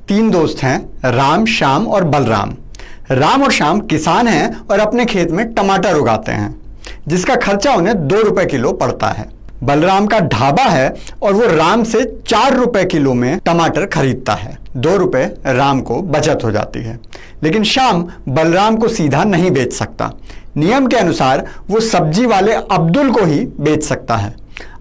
तीन दोस्त हैं, राम, श्याम और बलराम। राम और श्याम किसान हैं और अपने खेत में टमाटर उगाते हैं, जिसका खर्चा उन्हें 2 रुपए किलो पड़ता है। बलराम का ढाबा है और वो राम से 4 रुपए किलो में टमाटर खरीदता है। 2 रुपए राम को बचत हो जाती है। लेकिन श्याम बलराम को सीधा नहीं बेच सकता। नियम के अनुसार वो सब्जी वाले अब्दुल को ही बेच सकता है।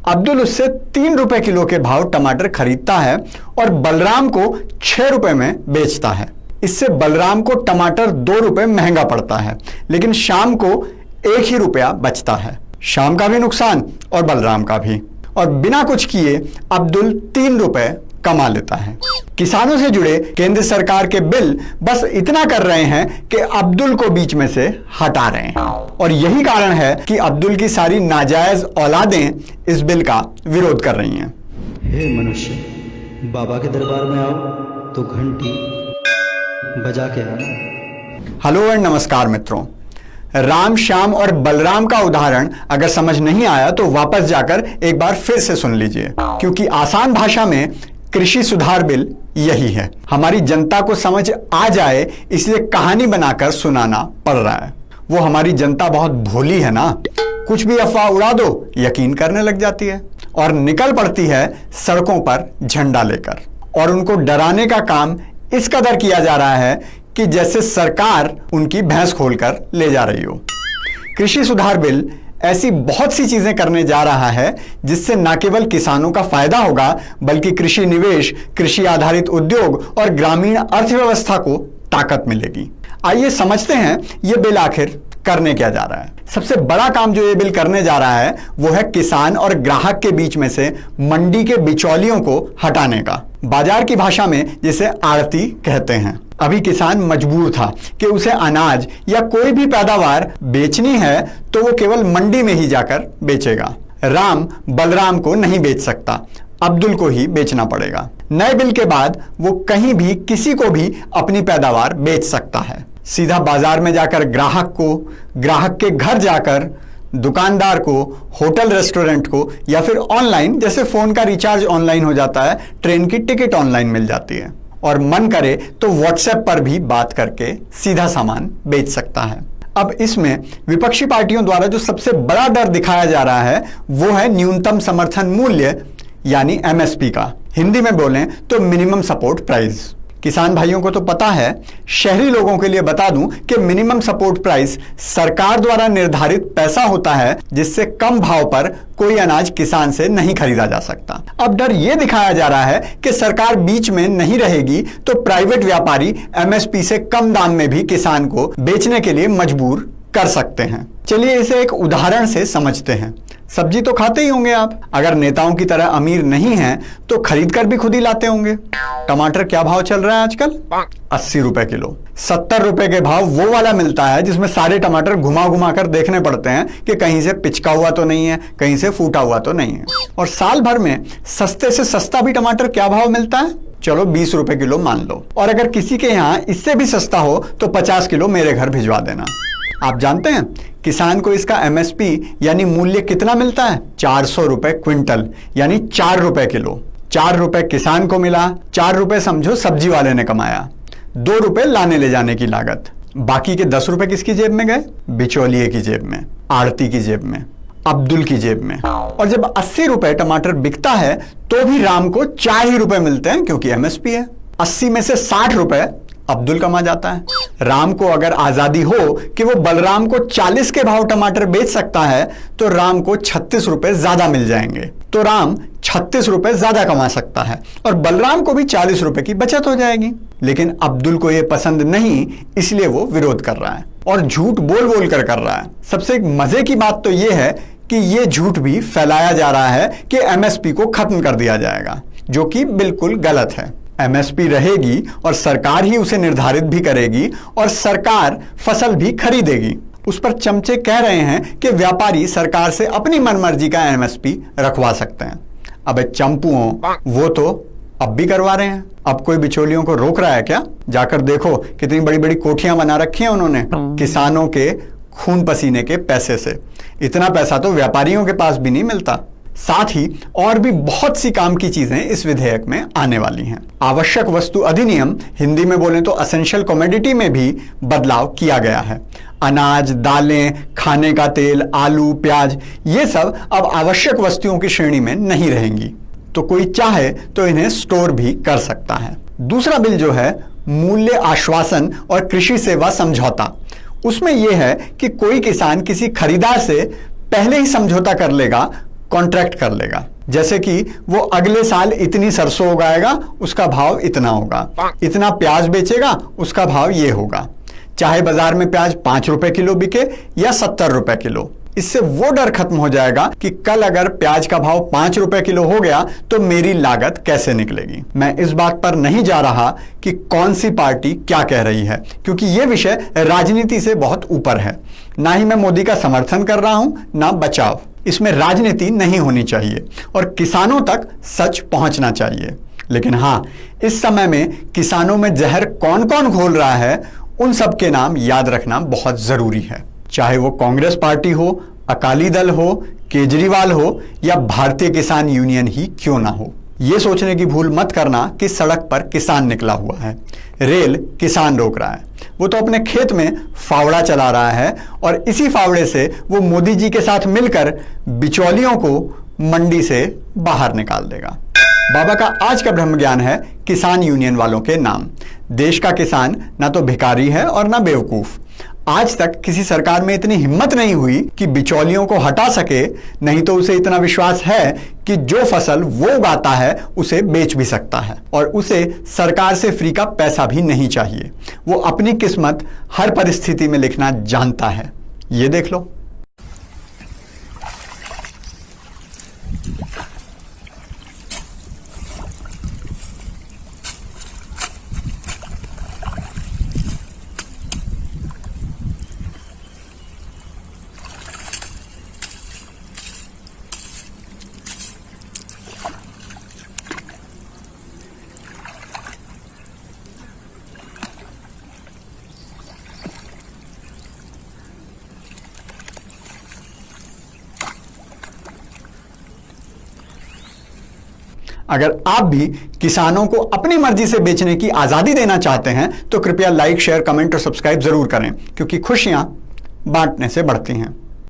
अब्दुल उससे 3 रुपए किलो के भाव टमाटर खरीदता है और बलराम को 6 रुपए में बेचता है। इससे बलराम को टमाटर 2 रुपए महंगा पड़ता है, लेकिन श्याम को 1 ही रुपया बचता है। श्याम का भी नुकसान और बलराम का भी। और बिना कुछ किए अब्दुल 3 रुपए कमा लेता है। किसानों से जुड़े केंद्र सरकार के बिल बस इतना कर रहे हैं कि अब्दुल को बीच में से हटा रहे हैं। और यही कारण है कि अब्दुल की सारी नाजायज औलादें इस बिल का विरोध कर रही हैं। हे मनुष्य, बाबा के दरबार में आओ तो घंटी बजा के आना। हेलो और नमस्कार मित्रों। राम, श्याम और बलराम का उदाहरण अगर समझ नहीं आया तो वापस जाकर एक बार फिर से सुन लीजिए, क्योंकि आसान भाषा में कृषि सुधार बिल यही है। हमारी जनता को समझ आ जाए इसलिए कहानी बनाकर सुनाना पड़ रहा है। वो हमारी जनता बहुत भोली है ना, कुछ भी अफवाह उड़ा दो यकीन करने लग जाती है और निकल पड़ती है सड़कों पर झंडा लेकर। और उनको डराने का काम इस कदर किया जा रहा है कि जैसे सरकार उनकी भैंस खोलकर ले जा रही हो। कृषि सुधार बिल ऐसी बहुत सी चीजें करने जा रहा है जिससे न केवल किसानों का फायदा होगा, बल्कि कृषि निवेश, कृषि आधारित उद्योग और ग्रामीण अर्थव्यवस्था को ताकत मिलेगी। आइए समझते हैं ये बिल आखिर करने क्या जा रहा है। सबसे बड़ा काम जो ये बिल करने जा रहा है वो है किसान और ग्राहक के बीच में से मंडी के बिचौलियों को हटाने का। बाजार की भाषा में जिसे आड़ती कहते हैं। अभी किसान मजबूर था कि उसे अनाज या कोई भी पैदावार बेचनी है तो वो केवल मंडी में ही जाकर बेचेगा। राम बलराम को नहीं बेच सकता, अब्दुल को ही बेचना पड़ेगा। नए बिल के बाद वो कहीं भी किसी को भी अपनी पैदावार बेच सकता है। सीधा बाजार में जाकर ग्राहक को, ग्राहक के घर जाकर दुकानदार को, होटल रेस्टोरेंट को, या फिर ऑनलाइन, जैसे फोन का रिचार्ज ऑनलाइन हो जाता है, ट्रेन की टिकट ऑनलाइन मिल जाती है, और मन करे तो व्हाट्सएप पर भी बात करके सीधा सामान बेच सकता है। अब इसमें विपक्षी पार्टियों द्वारा जो सबसे बड़ा डर दिखाया जा रहा है वो है न्यूनतम समर्थन मूल्य यानी एमएसपी का। हिंदी में बोलें तो मिनिमम सपोर्ट प्राइस। किसान भाइयों को तो पता है, शहरी लोगों के लिए बता दूं कि मिनिमम सपोर्ट प्राइस सरकार द्वारा निर्धारित पैसा होता है जिससे कम भाव पर कोई अनाज किसान से नहीं खरीदा जा सकता। अब डर यह दिखाया जा रहा है कि सरकार बीच में नहीं रहेगी तो प्राइवेट व्यापारी एमएसपी से कम दाम में भी किसान को बेचने के लिए मजबूर कर सकते हैं। चलिए इसे एक उदाहरण से समझते हैं। सब्जी तो खाते ही होंगे आप, अगर नेताओं की तरह अमीर नहीं हैं तो खरीद कर भी खुद ही लाते होंगे। टमाटर क्या भाव चल रहा है आजकल? 80 रुपए किलो। 70 रुपए के भाव वो वाला मिलता है जिसमें सारे टमाटर घुमा घुमा कर देखने पड़ते हैं कि कहीं से पिचका हुआ तो नहीं है, कहीं से फूटा हुआ तो नहीं है। और साल भर में सस्ते से सस्ता भी टमाटर क्या भाव मिलता है? चलो 20 रुपए किलो मान लो। और अगर किसी के यहाँ इससे भी सस्ता हो तो 50 किलो मेरे घर भिजवा देना। आप जानते हैं किसान को इसका एमएसपी यानी मूल्य कितना मिलता है? 400 रुपए क्विंटल, यानी 4 रुपए किलो। 4 रुपए किसान को मिला, 4 रुपए समझो सब्जी वाले ने कमाया, 2 रुपए लाने ले जाने की लागत। बाकी के 10 रुपए किसकी जेब में गए? बिचौलिए की जेब में, आड़ती की जेब में, अब्दुल की जेब में। और जब 80 रुपए टमाटर बिकता है तो भी राम को 4 ही रुपए मिलते हैं क्योंकि एमएसपी है। 80 में से 60 रुपए अब्दुल कमा जाता है। राम को अगर आजादी हो कि वो बलराम को 40 के भाव टमाटर बेच सकता है तो राम को 36 रुपए ज्यादा मिल जाएंगे, तो राम 36 रुपए ज्यादा कमा सकता है और बलराम को भी 40 रुपए की बचत हो जाएगी। लेकिन अब्दुल को यह पसंद नहीं, इसलिए वो विरोध कर रहा है और झूठ बोल बोल कर रहा है। सबसे मजे की बात तो यह है कि यह झूठ भी फैलाया जा रहा है कि एमएसपी को खत्म कर दिया जाएगा, जो कि बिल्कुल गलत है। एमएसपी रहेगी और सरकार ही उसे निर्धारित भी करेगी और सरकार फसल भी खरीदेगी। उस पर चमचे कह रहे हैं कि व्यापारी सरकार से अपनी मनमर्जी का एमएसपी रखवा सकते हैं। अबे चंपुओं, वो तो अब भी करवा रहे हैं। अब कोई बिचौलियों को रोक रहा है क्या? जाकर देखो कितनी बड़ी बड़ी कोठियां बना रखी हैं उन्होंने किसानों के खून पसीने के पैसे से। इतना पैसा तो व्यापारियों के पास भी नहीं मिलता। साथ ही और भी बहुत सी काम की चीजें इस विधेयक में आने वाली हैं। आवश्यक वस्तु अधिनियम, हिंदी में बोलें तो असेंशियल कमोडिटी, में भी बदलाव किया गया है। अनाज, दालें, खाने का तेल, आलू, प्याज, ये सब अब आवश्यक वस्तुओं की श्रेणी में नहीं रहेंगी, तो कोई चाहे तो इन्हें स्टोर भी कर सकता है। दूसरा बिल जो है मूल्य आश्वासन और कृषि सेवा समझौता, उसमें यह है कि कोई किसान किसी खरीदार से पहले ही समझौता कर लेगा, कॉन्ट्रैक्ट कर लेगा, जैसे कि वो अगले साल इतनी सरसों उगाएगा, उसका भाव इतना होगा, इतना प्याज बेचेगा, उसका भाव ये होगा, चाहे बाजार में प्याज 5 रुपए किलो बिके या 70 रुपए किलो। इससे वो डर खत्म हो जाएगा कि कल अगर प्याज का भाव 5 रुपए किलो हो गया तो मेरी लागत कैसे निकलेगी। मैं इस बात पर नहीं जा रहा कि कौन सी पार्टी क्या कह रही है, क्योंकि यह विषय राजनीति से बहुत ऊपर है। ना ही मैं मोदी का समर्थन कर रहा हूं, ना बचाव। इसमें राजनीति नहीं होनी चाहिए और किसानों तक सच पहुंचना चाहिए। लेकिन हां, इस समय में किसानों में जहर कौन कौन घोल रहा है, उन सब के नाम याद रखना बहुत जरूरी है। चाहे वो कांग्रेस पार्टी हो, अकाली दल हो, केजरीवाल हो या भारतीय किसान यूनियन ही क्यों ना हो। यह सोचने की भूल मत करना कि सड़क पर किसान निकला हुआ है, रेल किसान रोक रहा है। वो तो अपने खेत में फावड़ा चला रहा है और इसी फावड़े से वो मोदी जी के साथ मिलकर बिचौलियों को मंडी से बाहर निकाल देगा। बाबा का आज का ब्रह्म ज्ञान है किसान यूनियन वालों के नाम। देश का किसान ना तो भिखारी है और ना बेवकूफ। आज तक किसी सरकार में इतनी हिम्मत नहीं हुई कि बिचौलियों को हटा सके, नहीं तो उसे इतना विश्वास है कि जो फसल वो उगाता है उसे बेच भी सकता है और उसे सरकार से फ्री का पैसा भी नहीं चाहिए। वो अपनी किस्मत हर परिस्थिति में लिखना जानता है। ये देख लो। अगर आप भी किसानों को अपनी मर्जी से बेचने की आजादी देना चाहते हैं तो कृपया लाइक, शेयर, कमेंट और सब्सक्राइब जरूर करें, क्योंकि खुशियां बांटने से बढ़ती हैं।